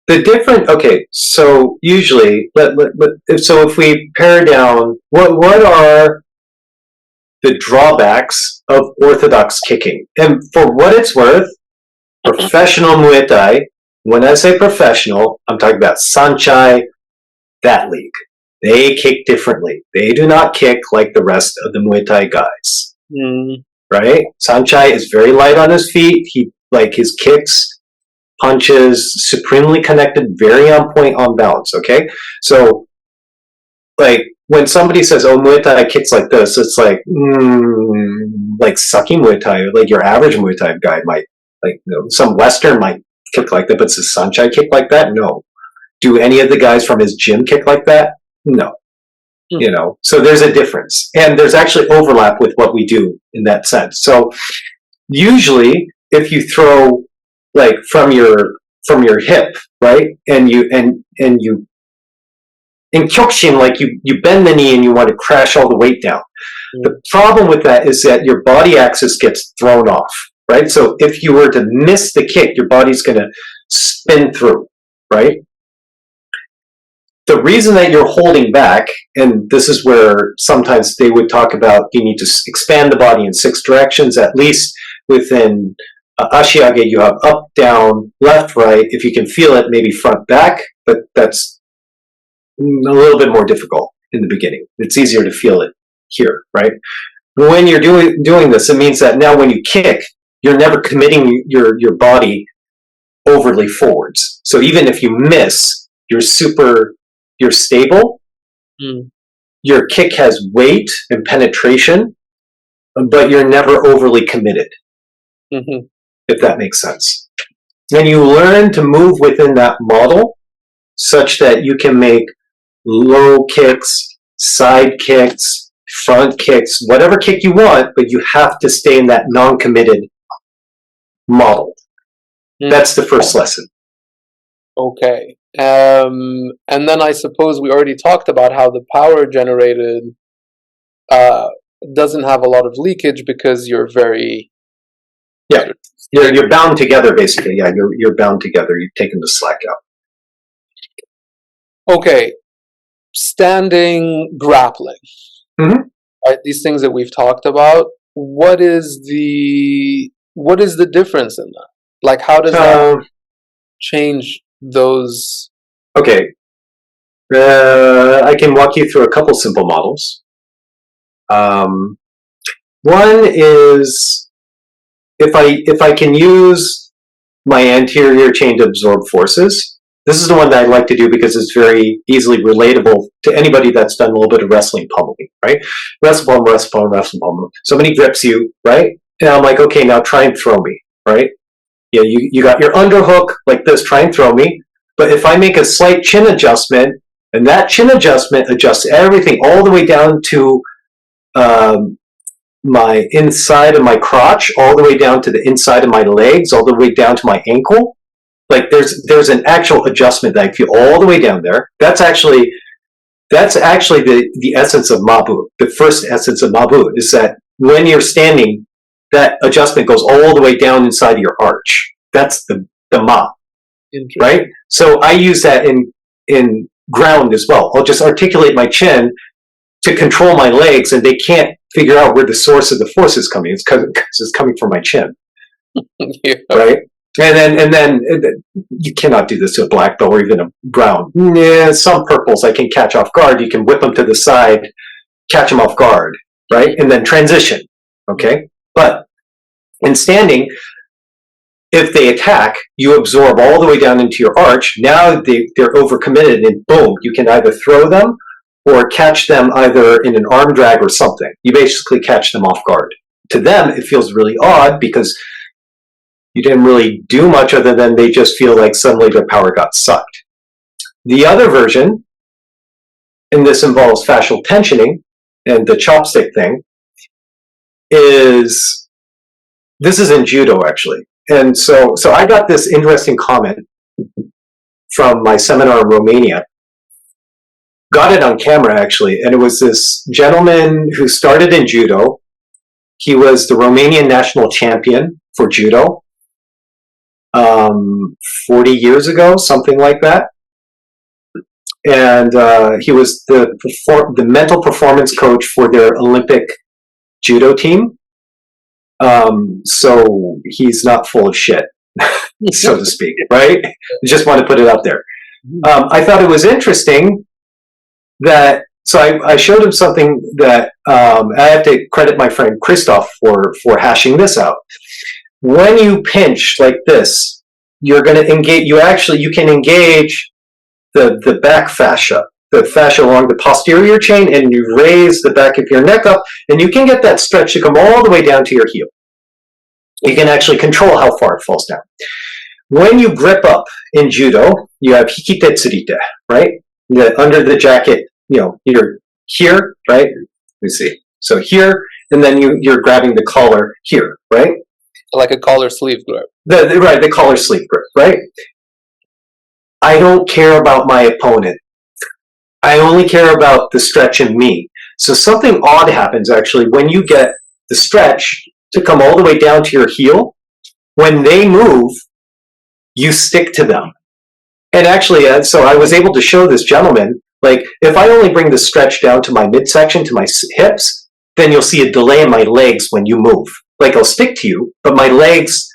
The different, okay, so usually, so if we pare down, what are the drawbacks of orthodox kicking? And for what it's worth, professional Muay Thai, when I say professional, I'm talking about Sanchai, that league. They kick differently. They do not kick like the rest of the Muay Thai guys, Mm. right? Sanchai is very light on his feet. His kicks, punches, supremely connected, very on point, on balance. Okay, so like when somebody says, "Oh, Muay Thai kicks like this," it's like sucky Muay Thai. Like your average Muay Thai guy might, some Western might kick like that, but does Sanchai kick like that? No. Do any of the guys from his gym kick like that? No. So there's a difference, and there's actually overlap with what we do in that sense. So usually, if you throw like from your hip, right, and you in kyokushin, like you bend the knee and you want to crash all the weight down. The problem with that is that your body axis gets thrown off, right? So if you were to miss the kick, your body's going to spin through, right? The reason that you're holding back, and this is where sometimes they would talk about you need to expand the body in 6 directions, at least within Ashiage, you have up, down, left, right. If you can feel it, maybe front, back, but that's a little bit more difficult in the beginning. It's easier to feel it here, right? When you're doing this, it means that now when you kick, you're never committing your body overly forwards. So even if you miss, you're stable. Your kick has weight and penetration, but you're never overly committed. Mm-hmm. If that makes sense. And you learn to move within that model such that you can make low kicks, side kicks, front kicks, whatever kick you want, but you have to stay in that non-committed model. That's the first lesson. Okay. And then I suppose we already talked about how the power generated doesn't have a lot of leakage because you're very... Yeah, you're bound together, basically. Yeah, you're bound together. You've taken the slack out. Okay. Standing grappling. Mm-hmm. Right, these things that we've talked about, what is the difference in that? Like, how does that change those? Okay, I can walk you through a couple simple models. One is if I can use my anterior chain to absorb forces. This is the one that I like to do because it's very easily relatable to anybody that's done a little bit of wrestling pummeling, right? Wrestle palm. Somebody grips you, right? And I'm like, okay, now try and throw me, right? Yeah, you got your underhook like this, try and throw me. But if I make a slight chin adjustment, and that chin adjustment adjusts everything all the way down to my inside of my crotch, all the way down to the inside of my legs, all the way down to my ankle. Like there's an actual adjustment that I feel all the way down there. That's actually the essence of Mabu. The first essence of Mabu is that when you're standing, that adjustment goes all the way down inside of your arch. That's the Ma, right? So I use that in ground as well. I'll just articulate my chin to control my legs, and they can't figure out where the source of the force is coming. It's because it's coming from my chin, Yeah. right? And then you cannot do this to a black belt or even a brown. Yeah, some purples I can catch off guard. You can whip them to the side, catch them off guard, right? And then transition, okay? But in standing, if they attack, you absorb all the way down into your arch. Now they're overcommitted, and boom, you can either throw them or catch them either in an arm drag or something. You basically catch them off guard. To them, it feels really odd because you didn't really do much other than they just feel like suddenly their power got sucked. The other version, and this involves fascial tensioning and the chopstick thing, is this is in judo actually. And so I got this interesting comment from my seminar in Romania. Got it on camera actually, and it was this gentleman who started in judo. He was the Romanian national champion for judo. 40 years ago, something like that. And he was the mental performance coach for their Olympic judo team. So he's not full of shit, so to speak, right? Just want to put it out there. I thought it was interesting that, so I showed him something that I have to credit my friend Christoph for hashing this out. When you pinch like this, you're going to engage, you can engage the back fascia, the fascia along the posterior chain, and you raise the back of your neck up, and you can get that stretch to come all the way down to your heel. You can actually control how far it falls down. When you grip up in judo, you have hikite tsurite, right? Under the jacket, you're here, right? Let me see. So here, and then you're grabbing the collar here, right? Like a collar sleeve grip. The collar sleeve grip, right? I don't care about my opponent. I only care about the stretch in me. So something odd happens actually when you get the stretch to come all the way down to your heel. When they move, you stick to them. And actually, so I was able to show this gentleman, like, if I only bring the stretch down to my midsection, to my hips, then you'll see a delay in my legs when you move. Like, I'll stick to you, but my legs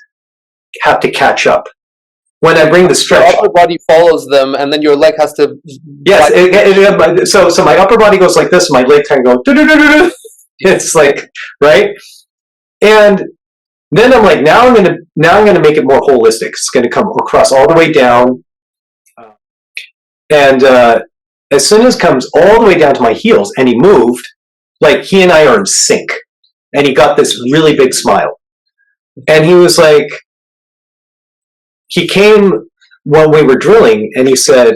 have to catch up. When I bring the stretch, your upper body follows them, and then your leg has to. Yes. So my upper body goes like this, and my leg kind of goes. It's like, right, and then I'm like, now I'm gonna make it more holistic. It's gonna come across all the way down, and as soon as it comes all the way down to my heels, and he moved, like he and I are in sync, and he got this really big smile, and he was like. He came when we were drilling, and he said,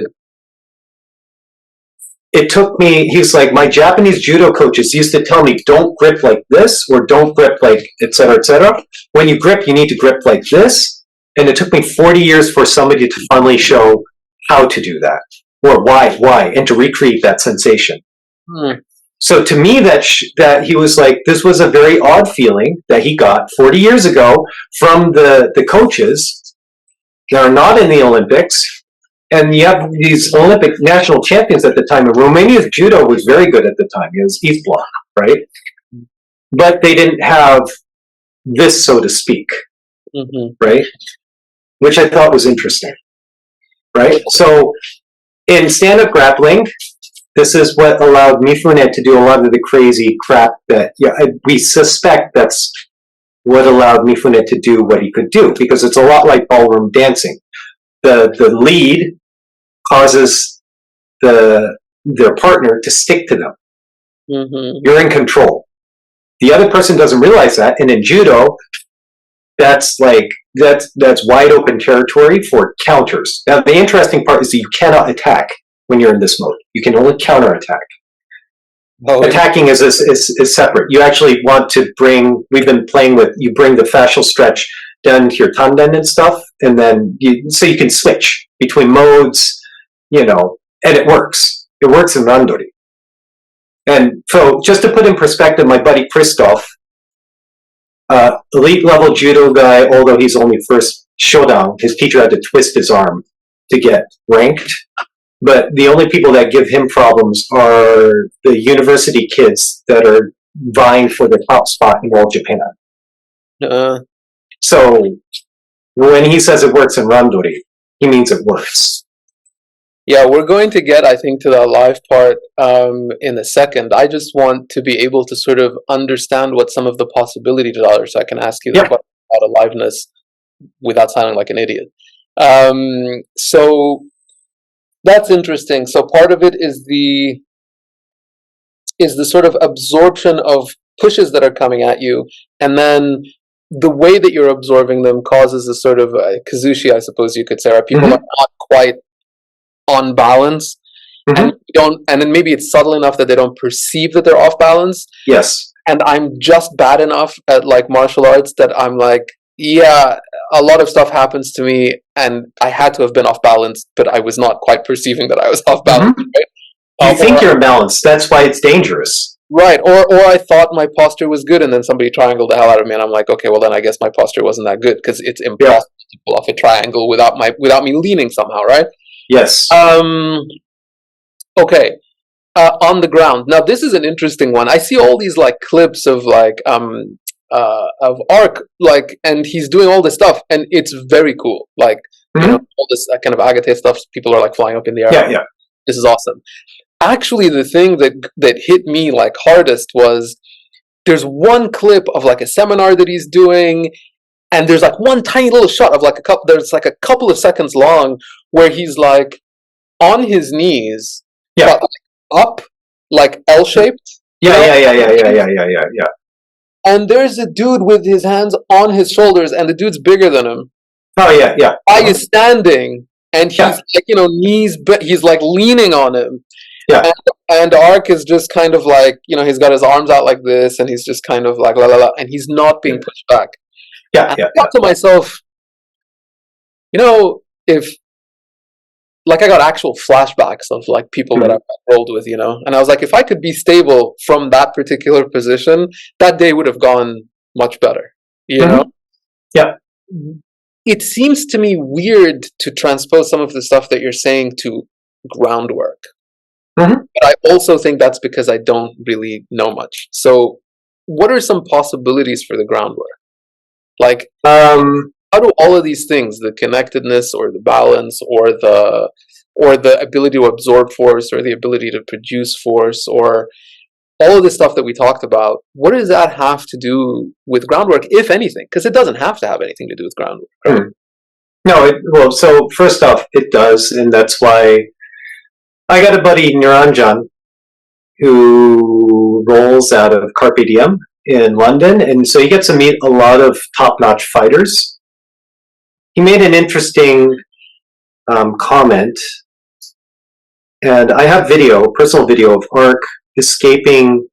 it took me, he's like, my Japanese judo coaches used to tell me, don't grip like this, or don't grip like, et cetera, et cetera. When you grip, you need to grip like this. And it took me 40 years for somebody to finally show how to do that, or why, and to recreate that sensation. So to me, that he was like, this was a very odd feeling that he got 40 years ago from the coaches. They are not in the Olympics, and you have these Olympic national champions at the time. And Romania's judo was very good at the time. It was East Bloc, right? But they didn't have this, so to speak, right? Which I thought was interesting, right? So in stand-up grappling, this is what allowed Mifune to do a lot of the crazy crap that we suspect that's what allowed Mifune to do what he could do, because it's a lot like ballroom dancing. The lead causes their partner to stick to them. You're in control. The other person doesn't realize that, and in judo, that's wide open territory for counters. Now, the interesting part is that you cannot attack when you're in this mode. You can only counterattack. Attacking is separate. You actually want to we've been playing with, you bring the fascial stretch down to your tanden and stuff, and then so you can switch between modes, and it works. It works in randori. And so just to put in perspective, my buddy Christoph, elite level judo guy, although he's only first shodan, his teacher had to twist his arm to get ranked. But the only people that give him problems are the university kids that are vying for the top spot in all Japan. So when he says it works in randori, he means it works. Yeah, we're going to get, I think, to the live part in a second. I just want to be able to sort of understand what some of the possibilities are, so I can ask you the question about aliveness without sounding like an idiot. So that's interesting. So part of it is the sort of absorption of pushes that are coming at you, and then the way that you're absorbing them causes a sort of kazushi, I suppose you could say, or people are not quite on balance, and then maybe it's subtle enough that they don't perceive that they're off balance. Yes. And I'm just bad enough at like martial arts that I'm like, yeah, a lot of stuff happens to me, and I had to have been off balance, but I was not quite perceiving that I was off balance. Right? You think you're balanced. That's why it's dangerous. Right. Or I thought my posture was good, and then somebody triangled the hell out of me, and I'm like, okay, well then I guess my posture wasn't that good, because it's impossible to pull off a triangle without me leaning somehow, right? Yes. Okay. On the ground. Now this is an interesting one. I see all these like clips of like of Ark, like, and he's doing all this stuff, and it's very cool. Like, you know, all this kind of Agate stuff. People are like flying up in the air. Yeah, yeah. This is awesome. Actually, the thing that hit me like hardest was there's one clip of like a seminar that he's doing, and there's like one tiny little shot of like a couple. There's like a couple of seconds long where he's like on his knees, yeah, but like up, like L-shaped. Yeah. And there's a dude with his hands on his shoulders, and the dude's bigger than him. Oh yeah. Guy is standing, and he's like, you know, knees, but he's like leaning on him. Yeah. And Ark is just kind of like, you know, he's got his arms out like this, and he's just kind of like la la la, and he's not being pushed back. Yeah. I thought to myself, you know, if like I got actual flashbacks of like people that I've rolled with, you know, and I was like, if I could be stable from that particular position, that day would have gone much better, you know? Yeah. It seems to me weird to transpose some of the stuff that you're saying to groundwork. But I also think that's because I don't really know much. So what are some possibilities for the groundwork? Like, how do all of these things, the connectedness or the balance or the ability to absorb force or the ability to produce force or all of the stuff that we talked about, what does that have to do with groundwork, if anything? Because it doesn't have to have anything to do with groundwork. No, so first off, it does, and that's why I got a buddy, Niranjan, who rolls out of Carpe Diem in London, and so he gets to meet a lot of top-notch fighters. He made an interesting comment, and I have personal video of Ark escaping.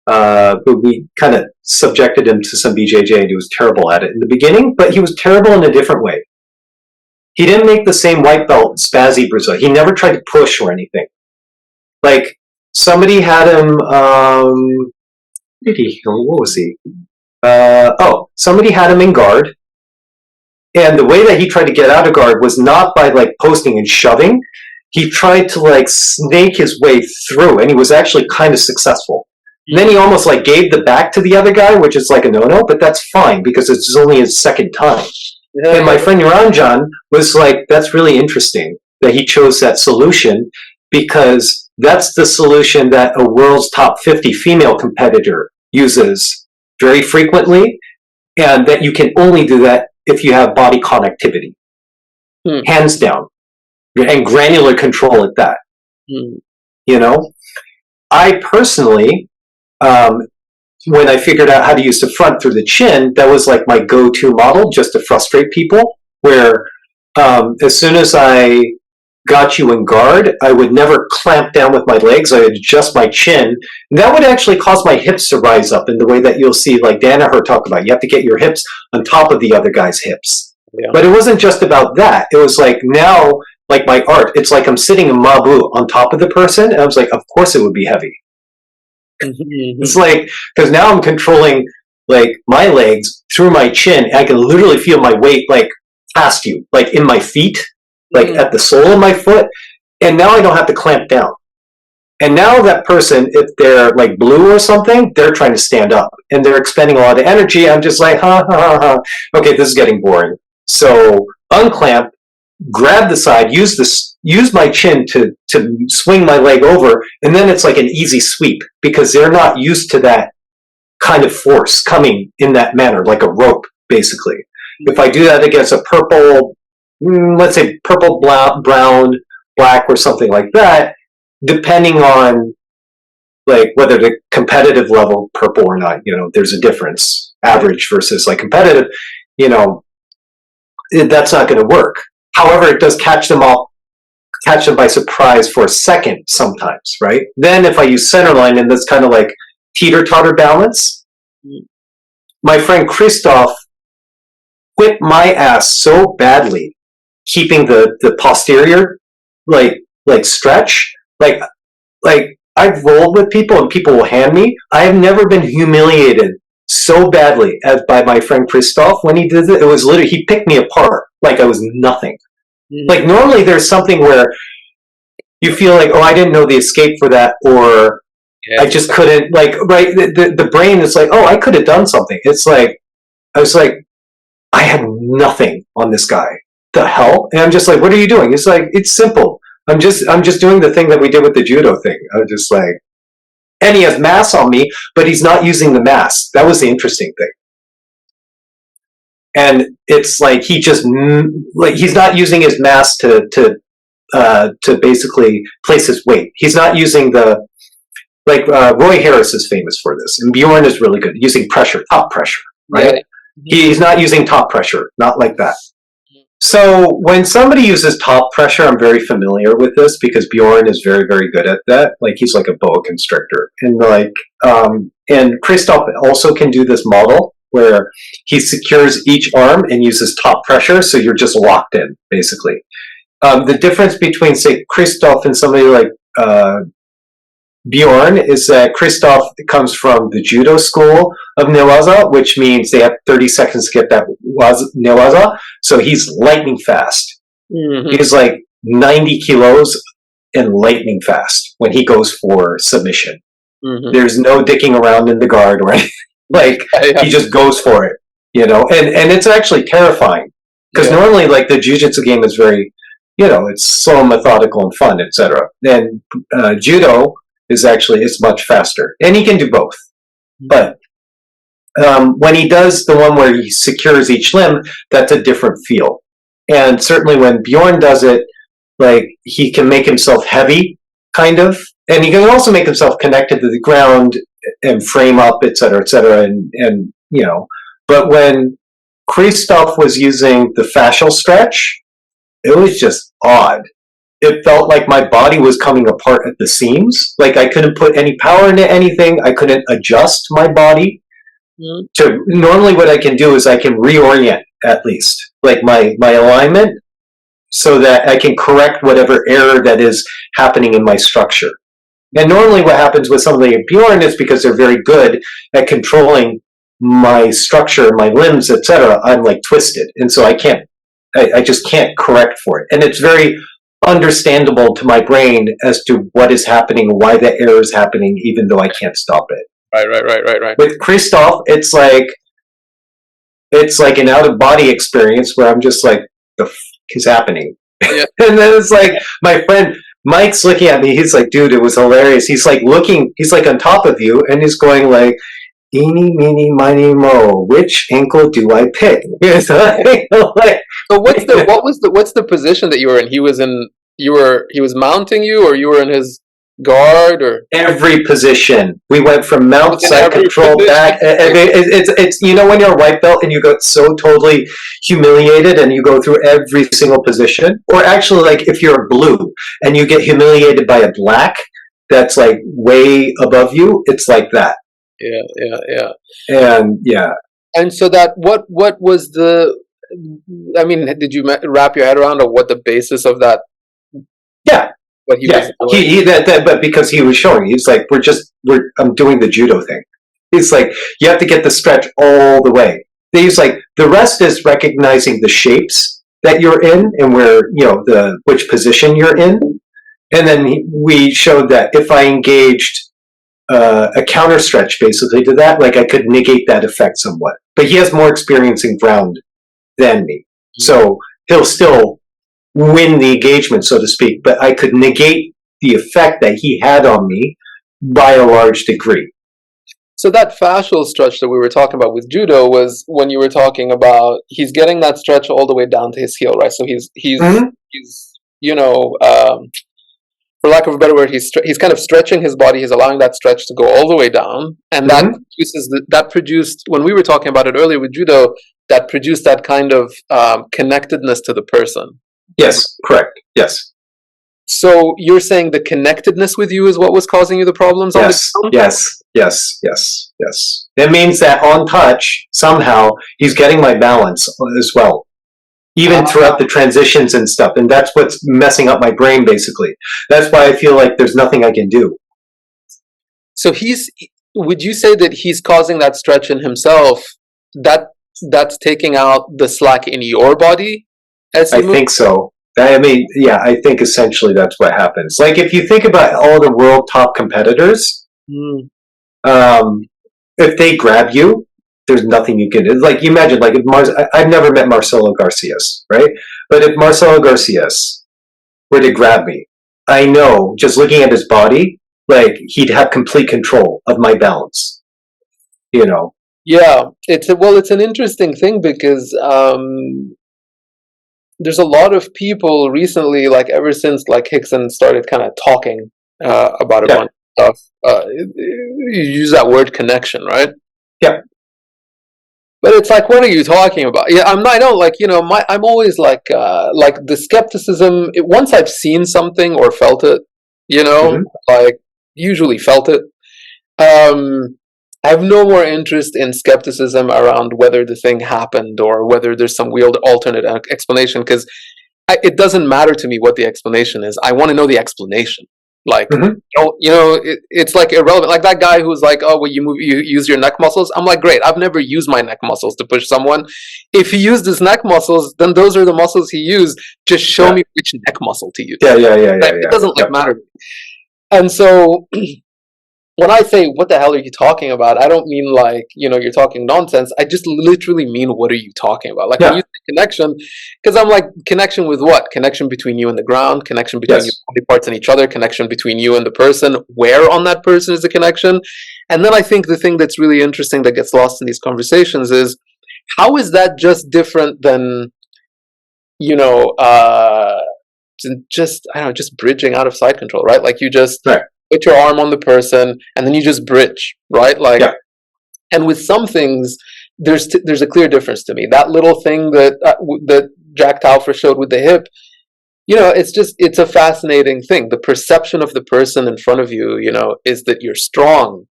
We kind of subjected him to some BJJ, and he was terrible at it in the beginning, but he was terrible in a different way. He didn't make the same white belt spazzy Brazil. He never tried to push or anything. Like, somebody had him, what was he? Somebody had him in guard, and the way that he tried to get out of guard was not by, like, posting and shoving. He tried to, like, snake his way through, and he was actually kind of successful. And then he almost, like, gave the back to the other guy, which is, like, a no-no, but that's fine, because it's only his second time. Yeah. And my friend Niranjan was like, that's really interesting that he chose that solution, because that's the solution that a world's top 50 female competitor uses very frequently, and that you can only do that if you have body connectivity. Hands down. And granular control at that. You know? I personally, when I figured out how to use the front through the chin, that was like my go-to model just to frustrate people, where as soon as I got you in guard, I would never clamp down with my legs. I would adjust my chin. And that would actually cause my hips to rise up in the way that you'll see, like Danaher talk about. You have to get your hips on top of the other guy's hips. Yeah. But it wasn't just about that. It was like now, like my art, it's like I'm sitting in Mabu on top of the person, and I was like, of course it would be heavy. It's like, because now I'm controlling like my legs through my chin, and I can literally feel my weight like past you, like in my feet, like at the sole of my foot, and now I don't have to clamp down. And now that person, if they're like blue or something, they're trying to stand up, and they're expending a lot of energy. I'm just like, okay, this is getting boring. So unclamp, grab the side, use my chin to swing my leg over, and then it's like an easy sweep, because they're not used to that kind of force coming in that manner, like a rope, basically. If I do that against a purple, let's say purple, brown, black, or something like that, depending on like whether the competitive level purple or not, you know, there's a difference, average versus like competitive, you know, that's not going to work. However, it does catch them by surprise for a second sometimes, right? Then if I use center line, and that's kind of like teeter-totter balance, my friend Christoph whipped my ass so badly, keeping the posterior like stretch. Like I've rolled with people and people will hand me. I have never been humiliated so badly as by my friend Christoph when he did it. It was literally, he picked me apart. like I was nothing. Mhm. Like normally there's something where you feel like, oh, I didn't know the escape for that, or I just couldn't, like, right, the brain is like, oh, I could have done something. It's like, I was like, I had nothing on this guy. The hell? And I'm just like, what are you doing? It's like, it's simple. I'm just doing the thing that we did with the judo thing. I was just like, and he has mass on me, but he's not using the mass. That was the interesting thing. And it's like he just like he's not using his mass to basically place his weight. He's not using the like Roy Harris is famous for this, and Bjorn is really good using pressure, top pressure, right? Yeah. He's not using top pressure, not like that. So when somebody uses top pressure, I'm very familiar with this because Bjorn is very, very good at that. Like he's like a boa constrictor, and like and Christoph also can do this model where he secures each arm and uses top pressure, so you're just locked in basically. The difference between say Christoph and somebody like Bjorn is that Christoph comes from the judo school of newaza, which means they have 30 seconds to get that newaza. So he's lightning fast. Mm-hmm. He's like 90 kilos and lightning fast when he goes for submission. Mm-hmm. There's no dicking around in the guard or anything. Like he just goes for it, you know, and it's actually terrifying because normally like the jiu-jitsu game is very, you know, it's slow, methodical, and fun, etc. And judo is actually it's much faster, and he can do both. But when he does the one where he secures each limb, that's a different feel. And certainly when Bjorn does it, like he can make himself heavy, kind of, and he can also make himself connected to the ground and frame up, etc., and you know. But when Christoph was using the fascial stretch, it was just odd. It felt like my body was coming apart at the seams. Like I couldn't put any power into anything. I couldn't adjust my body. To normally what I can do is I can reorient at least, like my alignment, so that I can correct whatever error that is happening in my structure. And normally what happens with somebody like Bjorn is because they're very good at controlling my structure, my limbs, etc. I'm like twisted. And so I just can't correct for it. And it's very understandable to my brain as to what is happening, why the error is happening, even though I can't stop it. Right. With Christoph, it's like an out of body experience where I'm just like, the f is happening? Yeah. And then it's like my friend Mike's looking at me. He's like, dude, it was hilarious. He's like looking. He's like on top of you, and he's going like, eeny, meeny, miny, mo. Which ankle do I pick? So what's the position that you were in? He was mounting you, or you were in his guard, or every position. We went from mount, side control, back. It's you know when you're a white belt and you got so totally humiliated and you go through every single position, or actually like if you're a blue and you get humiliated by a black that's like way above you, it's like that. Yeah. And yeah. And so that what was the? I mean, did you wrap your head around what the basis of that? Yeah. What he was doing? But because he was showing, he's like, I'm doing the judo thing. He's like, you have to get the stretch all the way. He's like, the rest is recognizing the shapes that you're in and where, you know, which position you're in. And then we showed that if I engaged a counter stretch basically to that, like I could negate that effect somewhat. But he has more experience in ground than me. So he'll still win the engagement, so to speak, but I could negate the effect that he had on me by a large degree. So that fascial stretch that we were talking about with judo was when you were talking about he's getting that stretch all the way down to his heel, right? So he's you know, for lack of a better word, he's kind of stretching his body. He's allowing that stretch to go all the way down, and that produced when we were talking about it earlier with judo, that produced that kind of connectedness to the person. Yes, correct. Yes. So you're saying the connectedness with you is what was causing you the problems? Yes. It means that on touch, somehow, he's getting my balance as well. Even throughout the transitions and stuff. And that's what's messing up my brain, basically. That's why I feel like there's nothing I can do. So would you say that he's causing that stretch in himself, that's taking out the slack in your body? As I you move. think so. I mean, yeah, I think essentially that's what happens. Like if you think about all the world top competitors, Mm, um, if they grab you, there's nothing you can do. Like you imagine, like if I've never met Marcelo Garcias, right? But if Marcelo Garcias were to grab me, I know just looking at his body, like he'd have complete control of my balance. You know? yeah, it's an interesting thing because there's a lot of people recently, like ever since like Hickson started kind of talking about a Yeah, bunch of stuff. You use that word connection, right? yeah. But it's like, what are you talking about? Yeah, I'm not. I don't like, I'm always like the skepticism. Once I've seen something or felt it, Mm-hmm. like usually felt it. Um, I have no more interest in skepticism around whether the thing happened or whether there's some weird alternate explanation because it doesn't matter to me what the explanation is. I want to know the explanation. Like, Mm-hmm. it's like irrelevant. Like that guy who's like, "Oh, well, you use your neck muscles." I'm like, "Great, I've never used my neck muscles to push someone. If he used his neck muscles, then those are the muscles he used. Just show Yeah, me which neck muscle to use." yeah, yeah, yeah, yeah, Like, it yeah. doesn't like Yep. matter. And so when I say, what the hell are you talking about? I don't mean like, you're talking nonsense. I just literally mean, what are you talking about? Like when you Yeah. say connection, because I'm like, connection with what? Connection between you and the ground, connection between your Yes. body parts and each other, connection between you and the person. Where on that person is the connection? And then I think the thing that's really interesting that gets lost in these conversations is, how is that just different than, you know, uh, just I don't know, just bridging out of side control, right? Like you just Right. put your arm on the person and then you just bridge, right? Like, Yeah. and with some things, there's a clear difference to me. That little thing that Jack Taufer showed with the hip, it's a fascinating thing. The perception of the person in front of you, is that you're strong,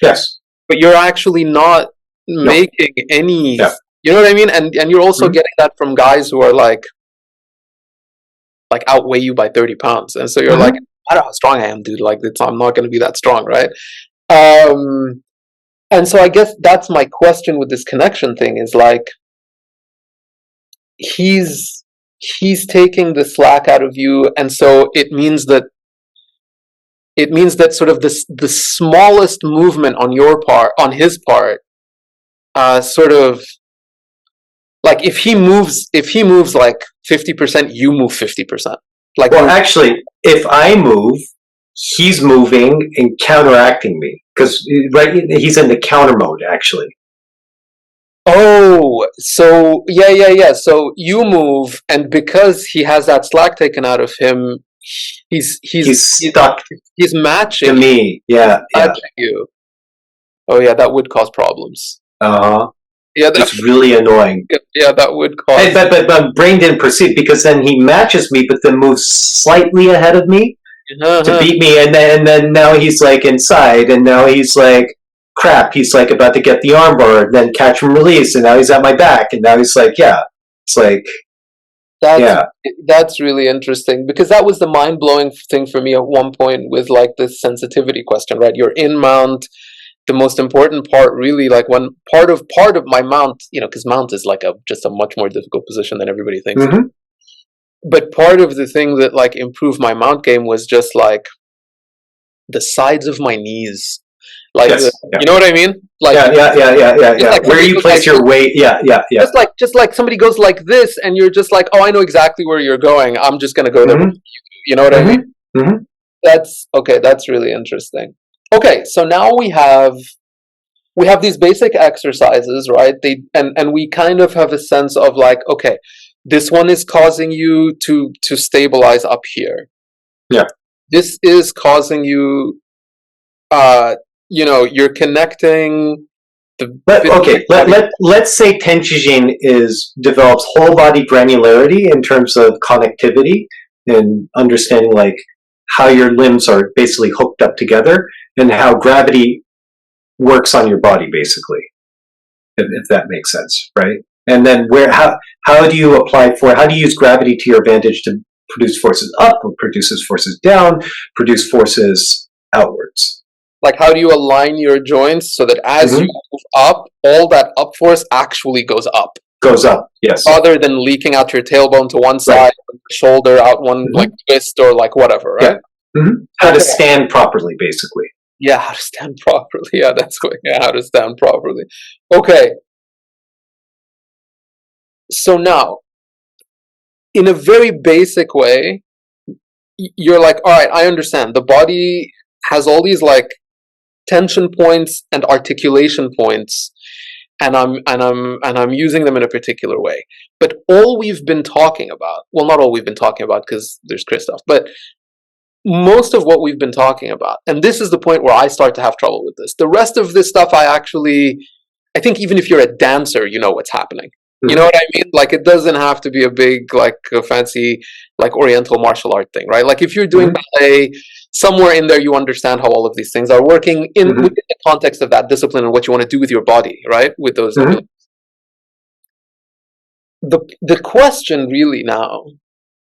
Yes. but you're actually not No. making any. Yeah. You know what I mean? And you're also Mm-hmm. getting that from guys who are like outweigh you by 30 pounds, and so you're like, Mm-hmm. I don't know how strong I am, dude. Like, I'm not going to be that strong, right? Um, and so I guess that's my question with this connection thing is like, he's taking the slack out of you, and so it means that sort of the smallest movement on his part, sort of like if he moves like 50%, you move 50%. Like Well, you. actually, if I move, he's moving and counteracting me because right, he's in the counter mode. Actually, Oh, so yeah. So you move, and because he has that slack taken out of him, he's he's he's he's, stuck he's to matching you. me. Yeah, yeah. Matching you. Oh yeah, that would cause problems. Uh huh. Yeah, It's really annoying. yeah, that would And, cause. but brain didn't perceive because then he matches me, but then moves slightly ahead of me to Uh-huh. beat me, and then now he's like inside, and now he's like crap. He's like about to get the armbar, and then catch and release, and now he's at my back, and now he's like, yeah, it's like, That's yeah, that's really interesting because that was the mind blowing thing for me at one point with like this sensitivity question, right? You're in mount. The most important part, really, like when part of my mount, because mount is like just a much more difficult position than everybody thinks. mm-hmm. But part of the thing that like improved my mount game was just like the sides of my knees, like Yes, yeah, you know what I mean? Like just yeah. like Where somebody you goes like place your weight, yeah. just like somebody goes like this, and you're just like, oh, I know exactly where you're going. I'm just gonna go there. Mm-hmm. You know what I mean? Mm-hmm. Mm-hmm. That's okay. That's really interesting. Okay, so now we have these basic exercises, right? And we kind of have a sense of like, okay, this one is causing you to stabilize up here. Yeah. This is causing you, you're connecting the. Let's say Tenchijin develops whole body granularity in terms of connectivity and understanding like how your limbs are basically hooked up together and how gravity works on your body basically, if that makes sense, right? And then how do you use gravity to your advantage to produce forces up or produces forces down, produce forces outwards? Like, how do you align your joints so that as you Mm-hmm. move up, all that up force actually goes up? Goes up, yes. Other than leaking out your tailbone to one side, shoulder out one, like twist or like whatever, right? Yeah. How to stand properly, basically. Yeah, how to stand properly. Yeah, that's what. Yeah, how to stand properly. Okay. So now, in a very basic way, you're like, all right, I understand. The body has all these like tension points and articulation points, and I'm using them in a particular way. But all we've been talking about, well, not all we've been talking about because there's Christoph, but most of what we've been talking about, and this is the point where I start to have trouble with this. The rest of this stuff, I think even if you're a dancer, you know what's happening. You know what I mean? Like, it doesn't have to be a big, like, a fancy, like, Oriental martial art thing, right? Like, if you're doing ballet, somewhere in there you understand how all of these things are working within the context of that discipline and what you want to do with your body, right? With those abilities. The question really now,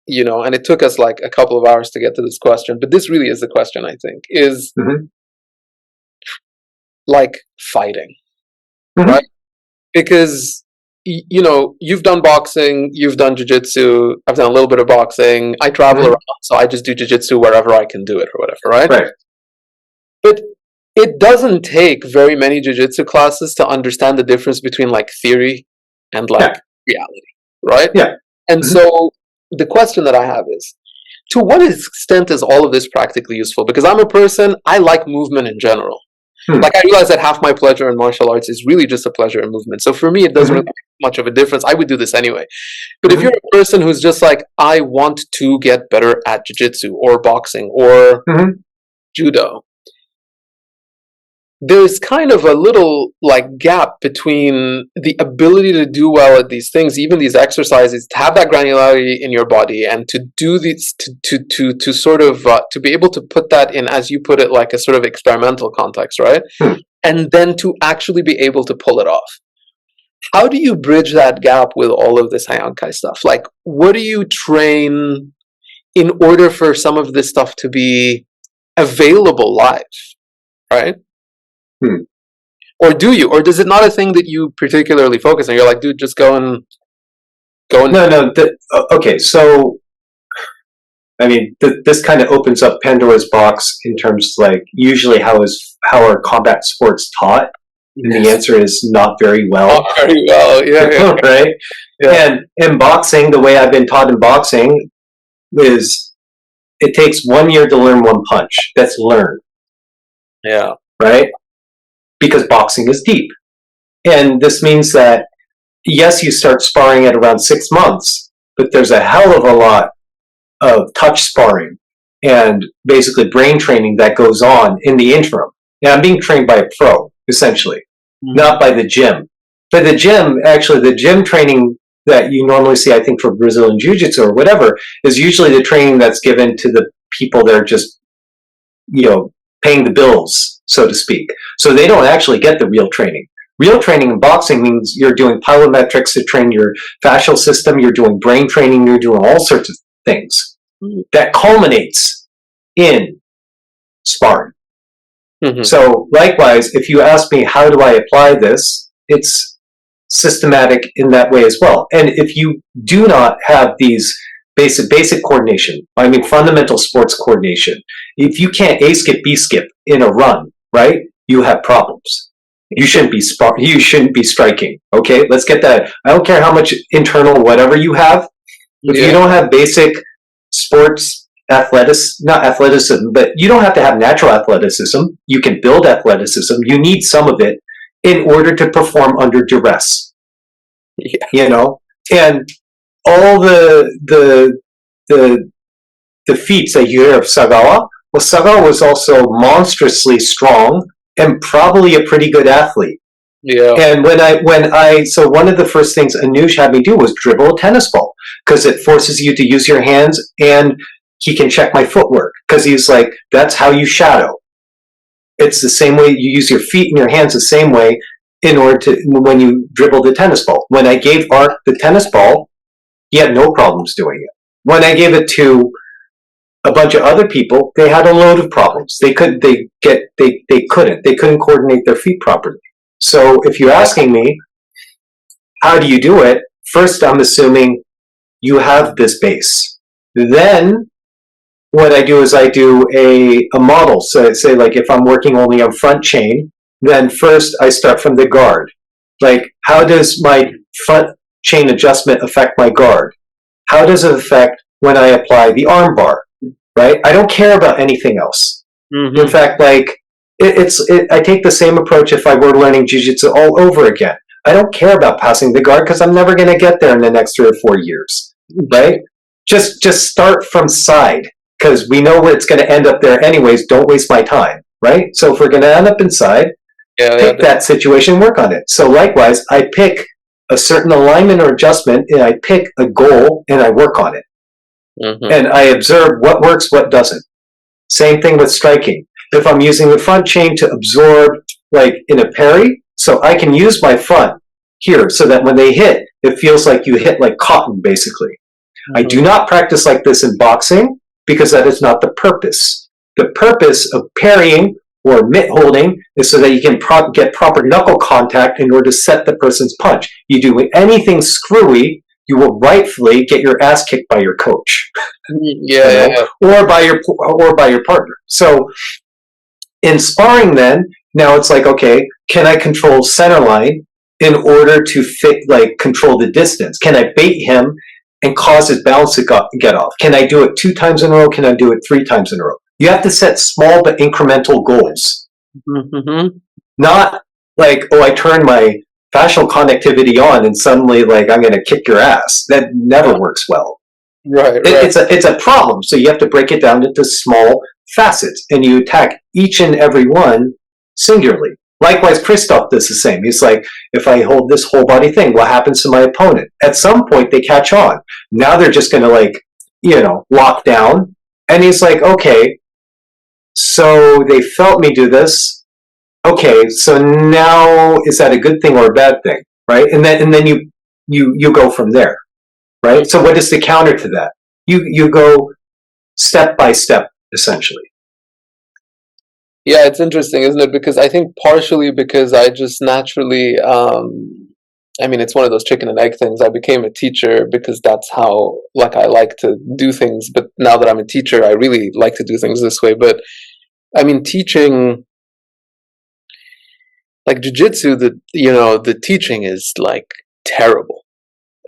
you know, and it took us like a couple of hours to get to this question, but this really is the question, I think, is like fighting, right? Because, you know, you've done boxing, you've done jiu-jitsu, I've done a little bit of boxing, I travel around, so I just do jiu-jitsu wherever I can do it or whatever, right? Right. But it doesn't take very many jiu-jitsu classes to understand the difference between like theory and like reality, right? Yeah. And so the question that I have is, to what extent is all of this practically useful? Because I'm a person, I like movement in general. Like, I realize that half my pleasure in martial arts is really just a pleasure in movement. So for me, it doesn't really make much of a difference. I would do this anyway. But if you're a person who's just like, I want to get better at jiu-jitsu or boxing or judo, there's kind of a little like gap between the ability to do well at these things, even these exercises, to have that granularity in your body and to do these, to sort of, to be able to put that in, as you put it, like a sort of experimental context, right? And then to actually be able to pull it off. How do you bridge that gap with all of this Aunkai stuff? Like, what do you train in order for some of this stuff to be available live, right? Or do you? Or is it not a thing that you particularly focus on? You're like, dude, just go and... No. Okay, so, I mean, this kind of opens up Pandora's box in terms of, like, usually how are combat sports taught? And the answer is not very well. Not very well, yeah. Right? Yeah. And in boxing, the way I've been taught in boxing is it takes 1 year to learn one punch. That's learned. Yeah. Right? Because boxing is deep. And this means that, yes, you start sparring at around 6 months, but there's a hell of a lot of touch sparring and basically brain training that goes on in the interim. Now, I'm being trained by a pro, essentially, not by the gym. But the gym, actually, the gym training that you normally see, I think, for Brazilian Jiu-Jitsu or whatever, is usually the training that's given to the people that are just, you know, paying the bills, so to speak. So they don't actually get the real training. Real training in boxing means you're doing plyometrics to train your fascial system, you're doing brain training, you're doing all sorts of things. That culminates in sparring. So likewise, if you ask me, how do I apply this? It's systematic in that way as well. And if you do not have these basic coordination, I mean fundamental sports coordination, if you can't A skip, B skip in a run, right, you have problems. You shouldn't be striking. Okay, let's get that. I don't care how much internal whatever you have. If you don't have basic sports not athleticism, but you don't have to have natural athleticism. You can build athleticism. You need some of it in order to perform under duress. You know, and all the feats that you hear of Sagawa. Well, Sagawa was also monstrously strong and probably a pretty good athlete. Yeah. And so one of the first things Anush had me do was dribble a tennis ball, because it forces you to use your hands, and he can check my footwork, because he's like, that's how you shadow. It's the same way you use your feet and your hands the same way in order to, when you dribble the tennis ball. When I gave Art the tennis ball, he had no problems doing it. When I gave it to a bunch of other people, they had a load of problems. They couldn't coordinate their feet properly. So if you're asking me, how do you do it? First, I'm assuming you have this base. Then what I do is I do a model. So say like if I'm working only on front chain, then first I start from the guard. Like how does my front chain adjustment affect my guard? How does it affect when I apply the arm bar? Right? I don't care about anything else. Mm-hmm. In fact, like I take the same approach if I were learning jiu-jitsu all over again. I don't care about passing the guard because I'm never going to get there in the next 3 or 4 years, right? Just start from side because we know where it's going to end up there anyways. Don't waste my time, right? So if we're going to end up inside, pick that situation, work on it. So likewise, I pick a certain alignment or adjustment and I pick a goal and I work on it. Mm-hmm. And I observe what works, what doesn't. Same thing with striking. If I'm using the front chain to absorb like in a parry, so I can use my front here so that when they hit, it feels like you hit like cotton, basically. Mm-hmm. I do not practice like this in boxing because that is not the purpose. The purpose of parrying or mitt holding is so that you can get proper knuckle contact in order to set the person's punch. You do anything screwy, you will rightfully get your ass kicked by your coach. Or by your partner. So in sparring then, now it's like, okay, can I control center line in order to control the distance? Can I bait him and cause his balance to get off? Can I do it 2 times in a row? Can I do it 3 times in a row? You have to set small but incremental goals. Mm-hmm. Not like, oh, I turn my fascial connectivity on and suddenly like I'm going to kick your ass. That never works well. Right. It's a problem. So you have to break it down into small facets and you attack each and every one singularly. Likewise, Christoph does the same. He's like, if I hold this whole body thing, what happens to my opponent? At some point, they catch on. Now they're just going to lock down. And he's like, okay, so they felt me do this. Okay, so now is that a good thing or a bad thing, right? And then you go from there, right? So what is the counter to that? You go step by step, essentially. Yeah, it's interesting, isn't it? Because I think partially because I just naturally, it's one of those chicken and egg things. I became a teacher because that's how, I like to do things. But now that I'm a teacher, I really like to do things this way. But, teaching, jiu-jitsu, the teaching is, terrible.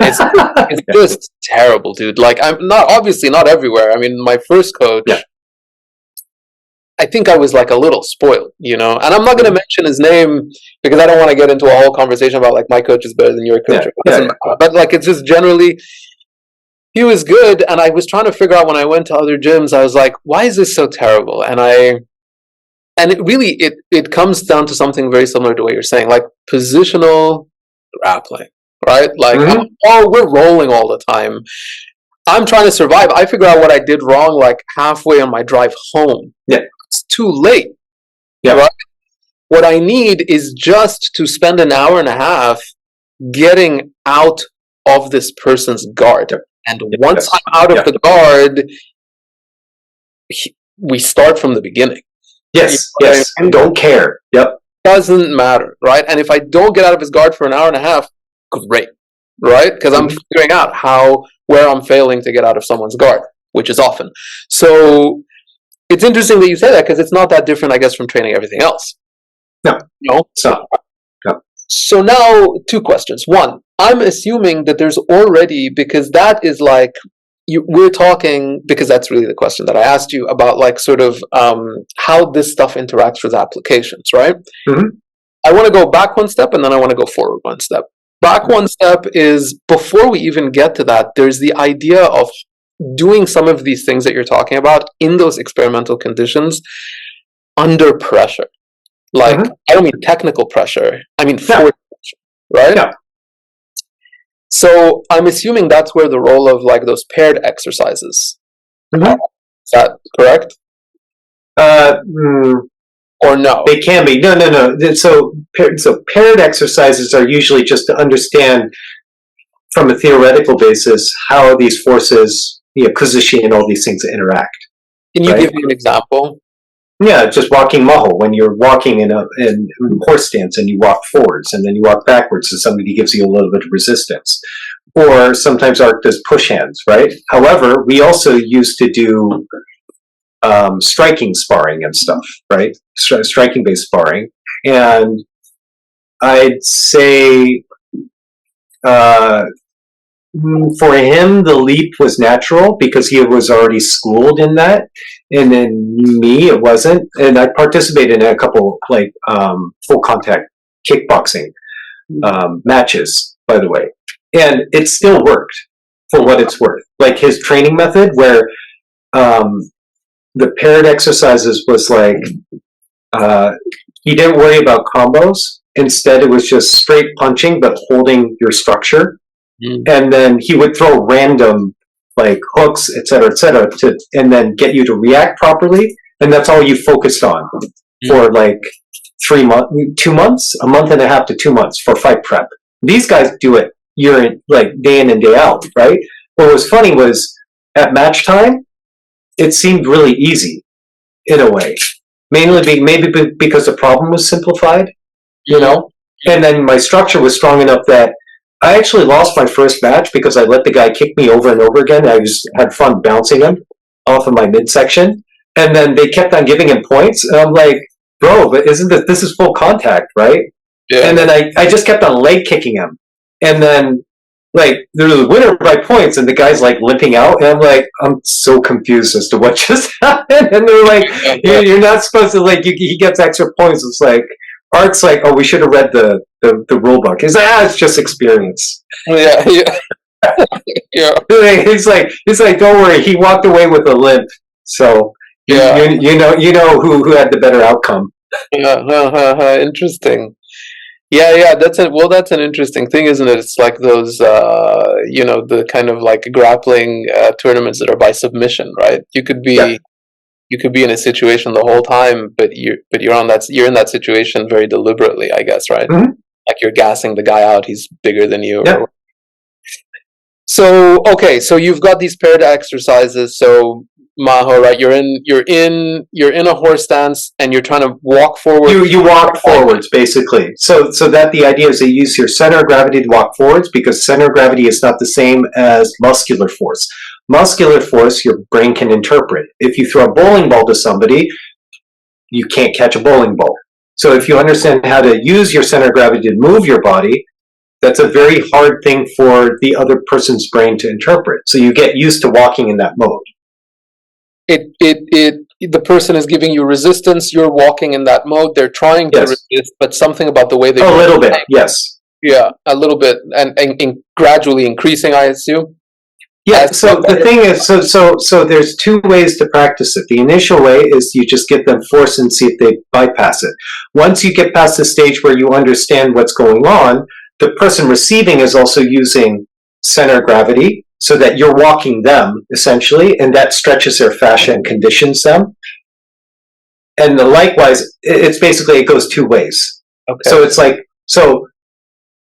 It's just terrible, dude. I'm obviously not everywhere. My first coach... Yeah. I think I was a little spoiled, and I'm not going to mention his name because I don't want to get into a whole conversation about my coach is better than your coach. Yeah. But it's just generally, he was good. And I was trying to figure out when I went to other gyms, I was like, why is this so terrible? And it really, it comes down to something very similar to what you're saying, positional grappling, right? We're rolling all the time. I'm trying to survive. I figure out what I did wrong, halfway on my drive home. Yeah. It's too late. Yeah. Right? What I need is just to spend an hour and a half getting out of this person's guard. And once I'm out of the guard, we start from the beginning. Yes. Yes. And don't care. Yep. Doesn't matter, right? And if I don't get out of his guard for an hour and a half, great, right? Because I'm figuring out where I'm failing to get out of someone's guard, which is often. So it's interesting that you say that because it's not that different, I guess, from training everything else. No. So now 2 questions. 1, I'm assuming that there's already, because that is we're talking, because that's really the question that I asked you about, how this stuff interacts with applications, right? Mm-hmm. I want to go back 1 step and then I want to go forward 1 step. Back 1 step is, before we even get to that, there's the idea of doing some of these things that you're talking about in those experimental conditions under pressure. I don't mean technical pressure, I mean force pressure, right? Yeah. So I'm assuming that's where the role of those paired exercises. Mm-hmm. Is that correct? Or no? They can be. No. So paired exercises are usually just to understand from a theoretical basis how these forces, kuzushi and all these things interact. Can you give me an example? Yeah, just walking maho, when you're walking in horse stance and you walk forwards and then you walk backwards, so somebody gives you a little bit of resistance. Or sometimes Art does push hands, right? However, we also used to do striking sparring and stuff, right? Striking based sparring. And I'd say uh, for him, the leap was natural because he was already schooled in that. And then me, it wasn't. And I participated in a couple full contact kickboxing matches, by the way. And it still worked for what it's worth. Like his training method, where the paired exercises was like he didn't worry about combos. Instead, it was just straight punching, but holding your structure. And then he would throw random like hooks, et cetera, and then get you to react properly. And that's all you focused on for like 2 months, a month and a half to 2 months for fight prep. These guys do it day in and day out, right? What was funny was at match time, it seemed really easy in a way. Maybe because the problem was simplified, you know? And then my structure was strong enough that I actually lost my first match because I let the guy kick me over and over again. I just had fun bouncing him off of my midsection. And then they kept on giving him points. And I'm like, bro, but this is full contact, right? Yeah. And then I just kept on leg kicking him. And then like there was a winner by points and the guy's like limping out. And I'm like, I'm so confused as to what just happened. And they're like, you're not supposed to he gets extra points. It's like, Art's like, oh, we should have read the rule book. He's like, it's just experience. Yeah. Yeah. He's like, don't worry. He walked away with a limp. So yeah, you know who had the better outcome. Interesting. Yeah. That's an interesting thing, isn't it? It's like those, the kind of like grappling tournaments that are by submission, right? You could be. Yeah. You could be in a situation the whole time, but you're in that situation very deliberately, I guess, right? Mm-hmm. Like you're gassing the guy out; he's bigger than you. Yeah. So you've got these paired exercises. So Maho, right? You're in a horse stance, and you're trying to walk forward. You walk forwards, basically. So that the idea is that you use your center of gravity to walk forwards, because center of gravity is not the same as muscular force. Muscular force, your brain can interpret. If you throw a bowling ball to somebody, you can't catch a bowling ball. So if you understand how to use your center of gravity to move your body, that's a very hard thing for the other person's brain to interpret. So you get used to walking in that mode. The person is giving you resistance, you're walking in that mode, they're trying to resist, but something about the way they a little bit, yes. Yeah, a little bit, and gradually increasing, I assume. Yeah, so the thing is, so there's two ways to practice it. The initial way is you just give them force and see if they bypass it. Once you get past the stage where you understand what's going on, the person receiving is also using center of gravity so that you're walking them, essentially, and that stretches their fascia and conditions them. And likewise, it's basically, it goes two ways. Okay. So it's like, so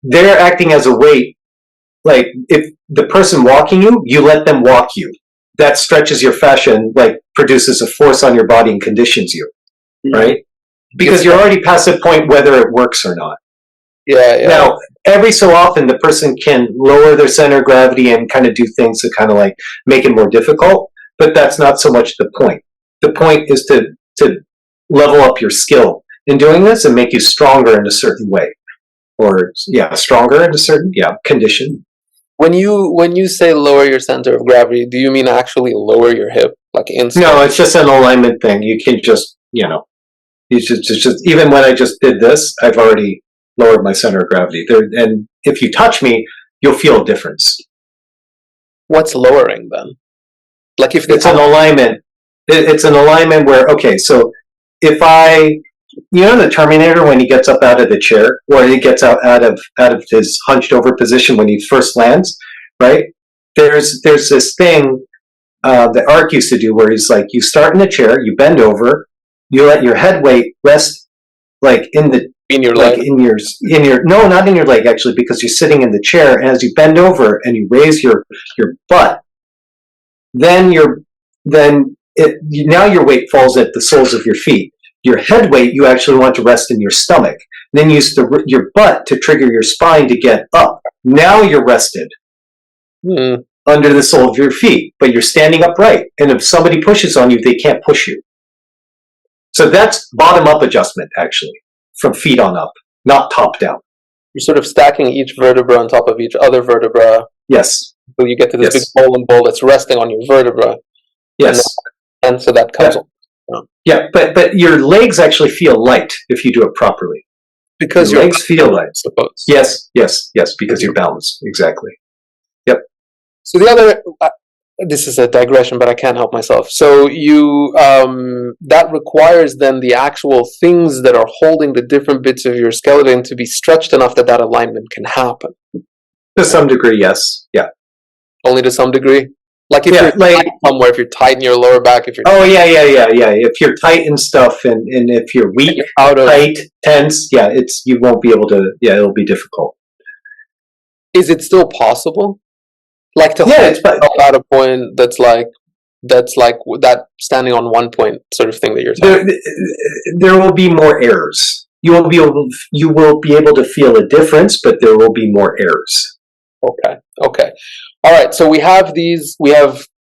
they're acting as a weight. Like if the person walking you, you let them walk you. That stretches your fascia and like produces a force on your body and conditions you, right? Because you're already past the point whether it works or not. Yeah. Now, every so often, the person can lower their center of gravity and kind of do things to kind of like make it more difficult, but that's not so much the point. The point is to level up your skill in doing this and make you stronger in a certain way, or stronger in a certain condition. When you say lower your center of gravity, do you mean actually lower your hip, like inside? No, it's just an alignment thing. You can just you just even when I just did this, I've already lowered my center of gravity. And if you touch me, you'll feel a difference. What's lowering then? Like if it's an alignment. It's an alignment where so if the Terminator, when he gets up out of the chair, or he gets out of his hunched over position when he first lands, right? There's this thing that Ark used to do where he's like, you start in the chair, you bend over, you let your head weight rest like in your leg, no, not in your leg actually, because you're sitting in the chair, and as you bend over and you raise your butt, then now your weight falls at the soles of your feet. Your head weight, you actually want to rest in your stomach. Then use your butt to trigger your spine to get up. Now you're rested under the sole of your feet, but you're standing upright. And if somebody pushes on you, they can't push you. So that's bottom-up adjustment, actually, from feet on up, not top-down. You're sort of stacking each vertebra on top of each other vertebra. Yes. So you get to this big bowling ball that's resting on your vertebra. Yes. And so that comes on. Yeah, but your legs actually feel light if you do it properly. Because your legs feel light. I suppose. Yes, because you're balanced. Exactly. Yep. So the other, this is a digression, but I can't help myself. So you, that requires then the actual things that are holding the different bits of your skeleton to be stretched enough that that alignment can happen. To some degree, yes. Yeah. Only to some degree? Like if you're tight somewhere, if you're tight in your lower back, if you're yeah. If you're tight and stuff, and if you're weak, tight, tense, you won't be able to. Yeah, it'll be difficult. Is it still possible? Like to hold at a point that's like that standing on one point sort of thing that you're talking. There will be more errors. You will be able to feel a difference, but there will be more errors. Okay. All right, so we have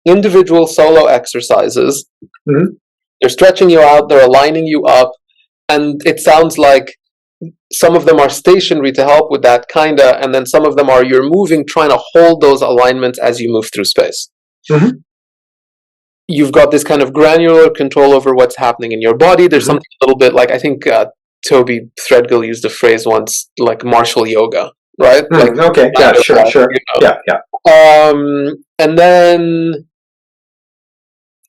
individual solo exercises. Mm-hmm. They're stretching you out, they're aligning you up, and it sounds like some of them are stationary to help with that, kinda, and then some of them are you're moving, trying to hold those alignments as you move through space. Mm-hmm. You've got this kind of granular control over what's happening in your body. There's something a little bit like, I think Toby Threadgill used the phrase once, like martial yoga, right? Mm-hmm. Like, okay, yeah, sure. You know? Yeah. And then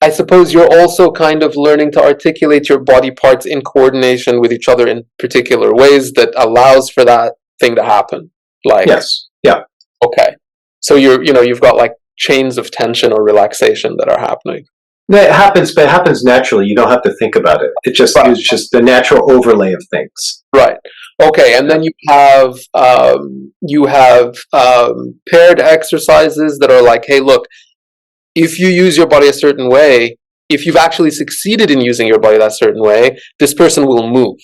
I suppose you're also kind of learning to articulate your body parts in coordination with each other in particular ways that allows for that thing to happen. Like, yes, yeah. Okay. So you've got like chains of tension or relaxation that are happening. It happens, but it happens naturally. You don't have to think about it. It's just the natural overlay of things. Right. Okay, and then you have paired exercises that are like, hey, look, if you use your body a certain way, if you've actually succeeded in using your body that certain way, this person will move.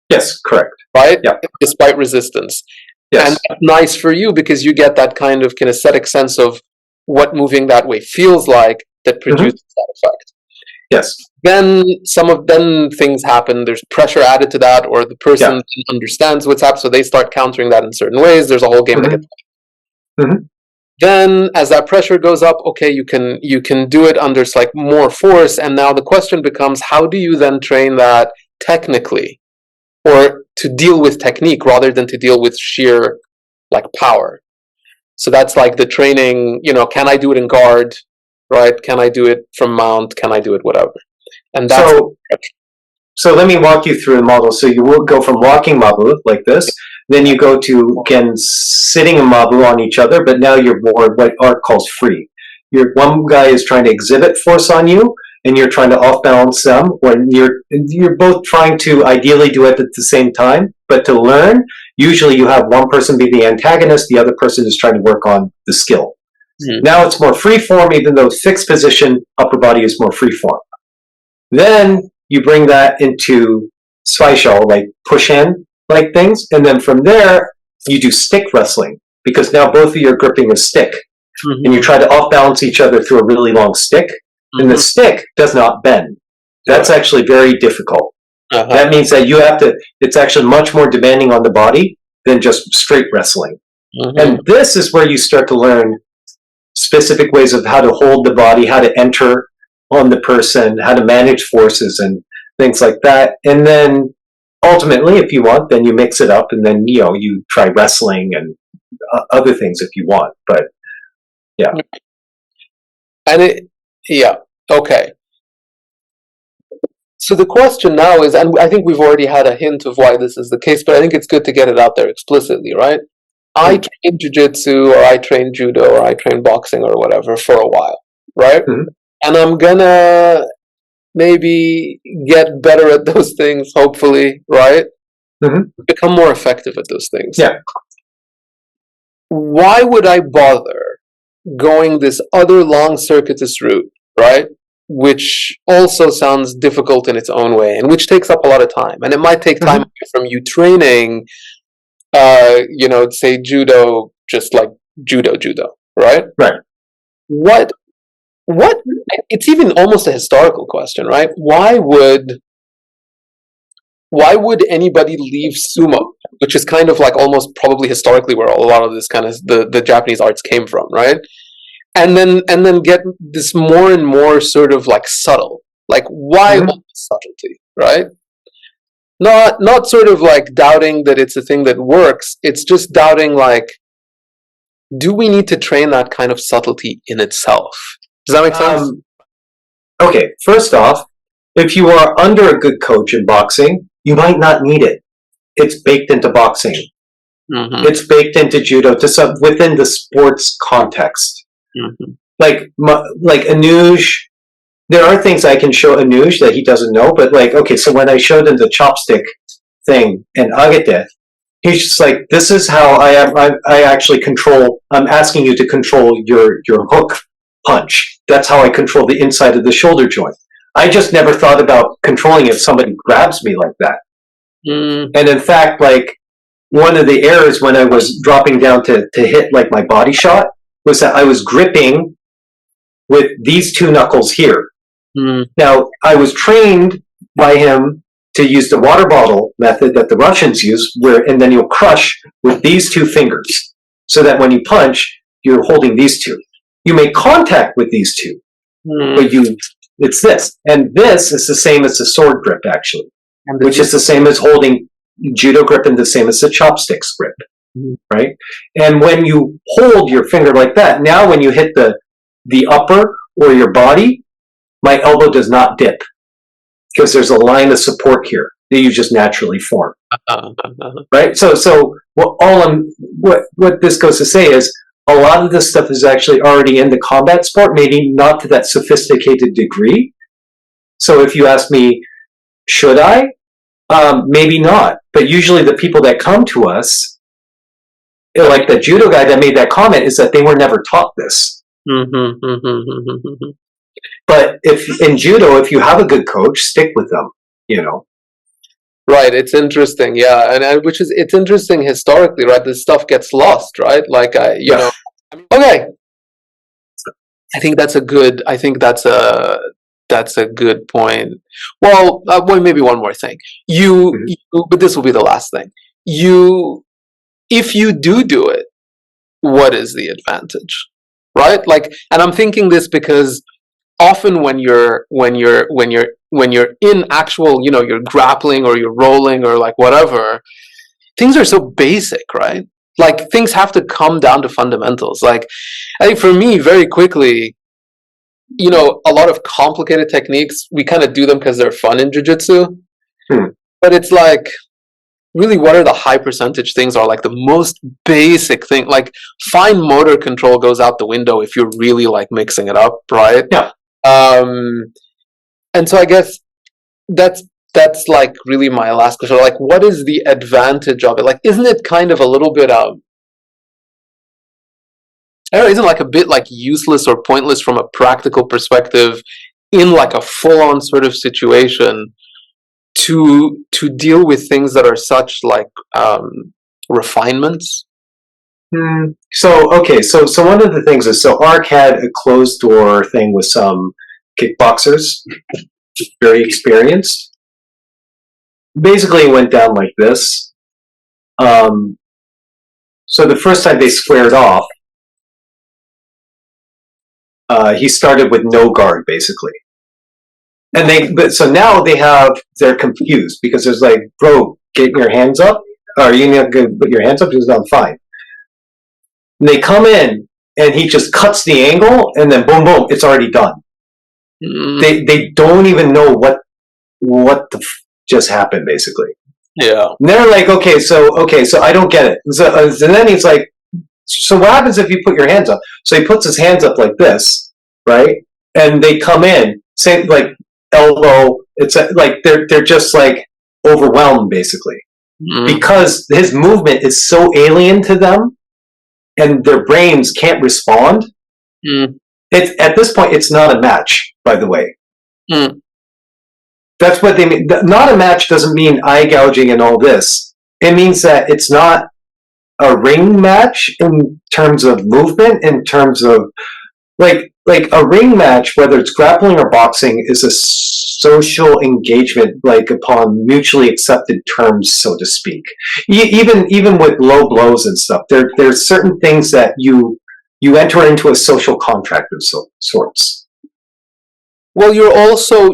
Yes, correct. Right? Yeah. Despite resistance. Yes. And that's nice for you because you get that kind of kinesthetic sense of what moving that way feels like that produces that effect. Yes. Then things happen. There's pressure added to that, or the person understands what's happening, so they start countering that in certain ways. There's a whole game that gets. Then, as that pressure goes up, okay, you can do it under like more force, and now the question becomes, how do you then train that technically, or to deal with technique rather than to deal with sheer like power? So that's like the training. Can I do it in guard? Right? Can I do it from mount? Can I do it whatever? And that's so let me walk you through the model. So you will go from walking mabu like this, then you go to again sitting and mabu on each other, but now you're more what art calls free. One guy is trying to exhibit force on you, and you're trying to off balance them. When you're both trying to ideally do it at the same time, but to learn, usually you have one person be the antagonist, the other person is trying to work on the skill. Now it's more free form, even though fixed position upper body is more free form. Then you bring that into fascial, like push in like things, and then from there you do stick wrestling, because now both of you are gripping a stick, and you try to off balance each other through a really long stick, and the stick does not bend. That's actually very difficult. That means that you have to. It's actually much more demanding on the body than just straight wrestling. And this is where you start to learn specific ways of how to hold the body, how to enter on the person, how to manage forces and things like that. And then ultimately, if you want, then you mix it up, and then you try wrestling and other things if you want. But yeah. And okay. So the question now is, and I think we've already had a hint of why this is the case, but I think it's good to get it out there explicitly, right? I trained jiu-jitsu, or I trained judo, or I trained boxing, or whatever for a while, right? And I'm gonna maybe get better at those things, hopefully, right? Become more effective at those things. Yeah. Why would I bother going this other long circuitous route, right? which also sounds difficult in its own way, and which takes up a lot of time. And it might take time away from you training, say judo, just like judo, right? Right. What? It's even almost a historical question, right? Why would anybody leave sumo, which is kind of like almost probably historically where a lot of this kind of the Japanese arts came from, right? And then get this more and more sort of like subtle, like why all the subtlety, right? Not sort of like doubting that it's a thing that works. It's just doubting like, do we need to train that kind of subtlety in itself? Does that make sense? Okay, first off, if you are under a good coach in boxing, you might not need it. It's baked into boxing. It's baked into judo within the sports context. Like Anuj, there are things I can show Anuj that he doesn't know, but like, okay, so when I showed him the chopstick thing in Agate, he's just like, this is how I actually control, I'm asking you to control your hook punch. That's how I control the inside of the shoulder joint. I just never thought about controlling if somebody grabs me like that. And in fact, like, one of the errors when I was dropping down to hit like my body shot was that I was gripping with these two knuckles here. Now, I was trained by him to use the water bottle method that the Russians use, and then you'll crush with these two fingers, so that when you punch, you're holding these two. You make contact with these two, but it's this. And this is the same as the sword grip, actually, which is the same as holding judo grip and the same as the chopsticks grip, right? And when you hold your finger like that, now when you hit the upper or your body, my elbow does not dip because there's a line of support here that you just naturally form, right? So what this goes to say is a lot of this stuff is actually already in the combat sport, maybe not to that sophisticated degree. So if you ask me, should I? Maybe not. But usually the people that come to us, like the judo guy that made that comment, is that they were never taught this. But if in judo, if you have a good coach, stick with them, Right, it's interesting, yeah, and it's interesting historically, right? This stuff gets lost, right? Like okay. I think that's a good point. Well, maybe one more thing. But this will be the last thing. If you do it, what is the advantage, right? Like, and I'm thinking this because often when you're in actual, you're grappling or you're rolling or like whatever, things are so basic, right? Like things have to come down to fundamentals. Like I think for me, very quickly, a lot of complicated techniques, we kind of do them because they're fun in jiu-jitsu. But it's like, really, what are the high percentage things are like the most basic thing? Like fine motor control goes out the window if you're really like mixing it up, right? Yeah. And so I guess that's like really my last question. Like, what is the advantage of it? Like, isn't it kind of a little bit I don't know, isn't it like a bit like useless or pointless from a practical perspective in like a full-on sort of situation to deal with things that are such like refinements? So one of the things is, ARC had a closed door thing with some kickboxers, very experienced. Basically, it went down like this. So the first time they squared off, he started with no guard, basically. And so now they're confused because there's like, bro, get your hands up. Are you not going to put your hands up? He's done fine. And they come in and he just cuts the angle and then boom, boom, it's already done. They don't even know what just happened, basically. Yeah. And they're like, okay, so I don't get it. So, and then he's like, so what happens if you put your hands up? So he puts his hands up like this, right? And they come in, same like elbow. It's like they're just like overwhelmed, basically, because his movement is so alien to them, and their brains can't respond. It's at this point, it's not a match. by the way. Mm. That's what they mean. Not a match doesn't mean eye gouging and all this. It means that it's not a ring match in terms of movement, in terms of like a ring match, whether it's grappling or boxing, is a social engagement, like upon mutually accepted terms, so to speak. Even with low blows and stuff, there's certain things that you enter into a social contract of sorts. Well, you're also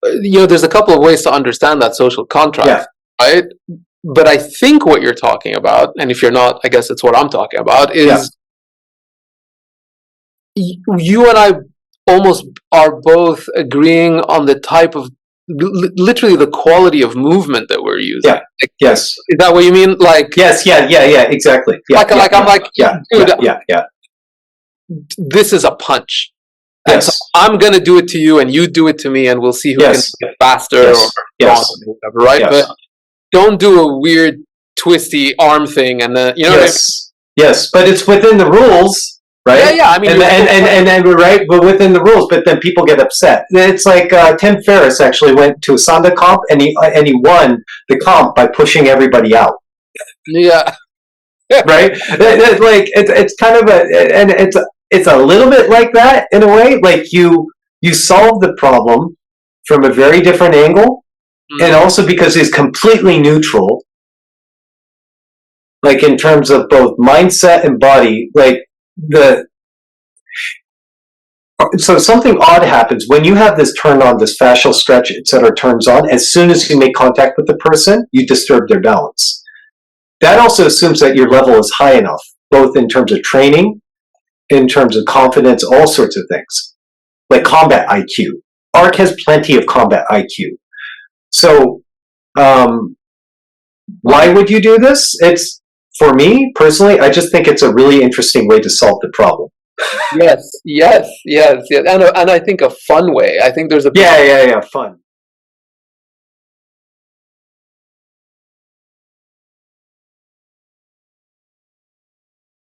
there's a couple of ways to understand that social contract, right? But I think what you're talking about, and if you're not, I guess it's what I'm talking about, is you and I almost are both agreeing on the type of, literally the quality of movement that we're using. Yeah. Yes. Is that what you mean? Like, yes. Yeah. Exactly. Yeah. I'm like, dude, yeah. This is a punch. Yes. And so I'm gonna do it to you, and you do it to me, and we'll see who can do it faster or whatever, right? Yes. But don't do a weird twisty arm thing, and then Yes, but it's within the rules, right? Yeah. I mean, and we're right, but within the rules. But then people get upset. It's like Tim Ferriss actually went to a Sanda comp, and he won the comp by pushing everybody out. Yeah. Right. Like it's kind of it's a little bit like that in a way. Like you solve the problem from a very different angle. And also because he's completely neutral, like in terms of both mindset and body, so something odd happens when you have this turned on, this fascial stretch, etc. turns on. As soon as you make contact with the person, you disturb their balance. That also assumes that your level is high enough, both in terms of training, in terms of confidence, all sorts of things, like combat IQ. ARC has plenty of combat IQ. So, why would you do this? It's, for me personally, I just think it's a really interesting way to solve the problem. Yes, and I think a fun way. I think there's a fun.